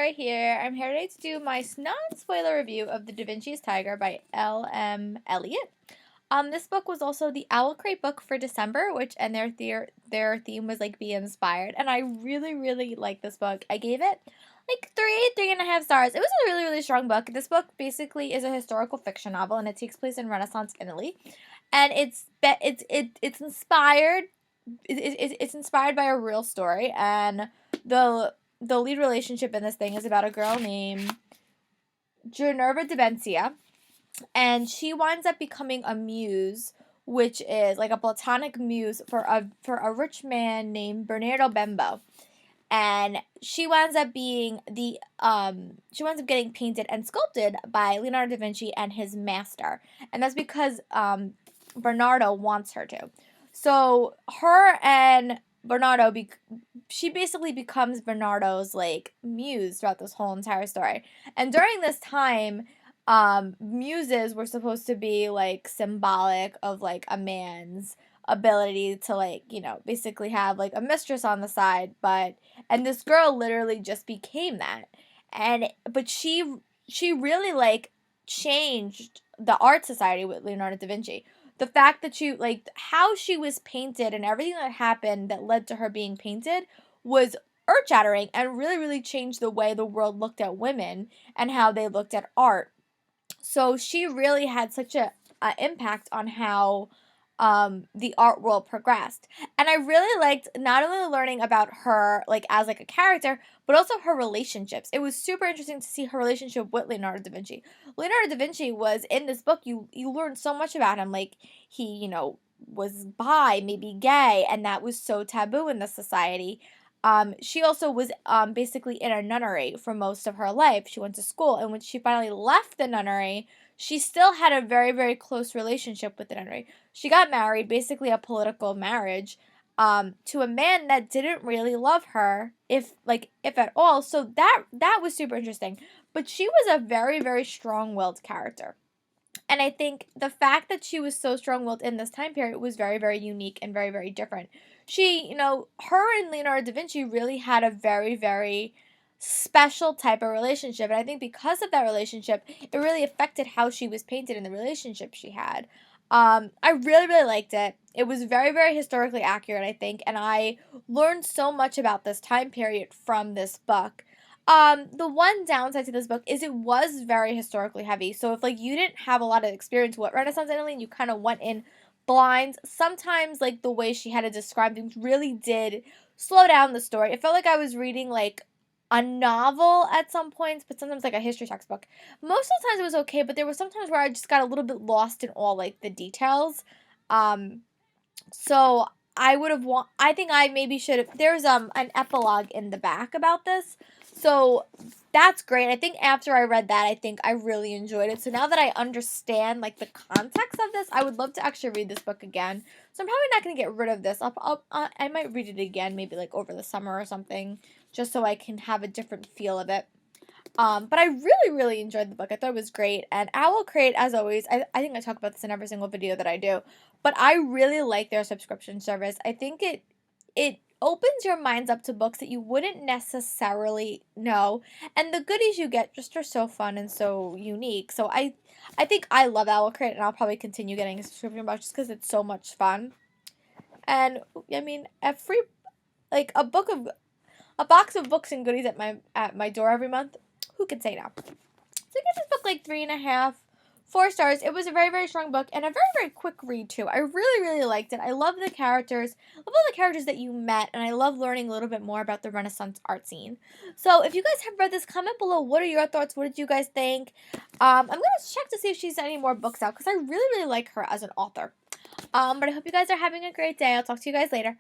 Laura here. I'm here today to do my non-spoiler review of The Da Vinci's Tiger by L.M. Eliot. This book was also the Owl Crate book for December, and their theme was like be inspired, and I really like this book. I gave it like 3.5 stars. It was a really strong book. This book basically is a historical fiction novel, and it takes place in Renaissance Italy, and it's inspired. It's inspired by a real story, and the lead relationship in this thing is about a girl named Ginevra de Bencia, and she winds up becoming a muse, which is like a platonic muse for a rich man named Bernardo Bembo. And she winds up getting painted and sculpted by Leonardo da Vinci and his master. And that's because Bernardo wants her to. So her and Bernardo, she basically becomes Bernardo's like muse throughout this whole entire story. And during this time, muses were supposed to be like symbolic of like a man's ability to like, basically have like a mistress on the side, and this girl literally just became that. But she really like changed the art society with Leonardo da Vinci. The fact that how she was painted and everything that happened that led to her being painted was earth-shattering and really changed the way the world looked at women and how they looked at art. So she really had such a impact on how the art world progressed. And I really liked not only learning about her like as like a character, but also her relationships. It was super interesting to see her relationship with Leonardo da Vinci. Leonardo da Vinci was in this book, you learned so much about him. Like he, was bi, maybe gay, and that was so taboo in the society. She also was basically in a nunnery for most of her life. She went to school, and when she finally left the nunnery, she still had a very close relationship with the nunnery. She got married, basically a political marriage, to a man that didn't really love her, if at all. So that was super interesting. But she was a very strong-willed character. And I think the fact that she was so strong-willed in this time period was very unique and very different. She, her and Leonardo da Vinci really had a very special type of relationship. And I think because of that relationship, it really affected how she was painted in the relationship she had. I really liked it. It was very historically accurate, I think. And I learned so much about this time period from this book. The one downside to this book is it was very historically heavy. So if like you didn't have a lot of experience with Renaissance Italy and you kind of went in blind, sometimes like the way she had to describe things really did slow down the story. It felt like I was reading like a novel at some points, but sometimes like a history textbook. Most of the times it was okay, but there were some times where I just got a little bit lost in all like the details. So I think I maybe should have, there's an epilogue in the back about this. So that's great. I think after I read that, I think I really enjoyed it. So now that I understand like the context of this, I would love to actually read this book again. So I'm probably not going to get rid of this. I might read it again, maybe like over the summer or something, just so I can have a different feel of it. But I really enjoyed the book. I thought it was great. And Owl Crate, as always, I think I talk about this in every single video that I do, but I really like their subscription service. I think it opens your minds up to books that you wouldn't necessarily know, and the goodies you get just are so fun and so unique. So I think I love Owl Crate, and I'll probably continue getting a subscription box just because it's so much fun. And I mean, a box of books and goodies at my door every month. Who can say no? So I give this book like 3.5, 4 stars. It was a very strong book and a very quick read too. I really liked it. I love the characters. I love all the characters that you met, and I love learning a little bit more about the Renaissance art scene. So if you guys have read this, comment below. What are your thoughts? What did you guys think? I'm gonna check to see if she's any more books out because I really like her as an author. But I hope you guys are having a great day. I'll talk to you guys later.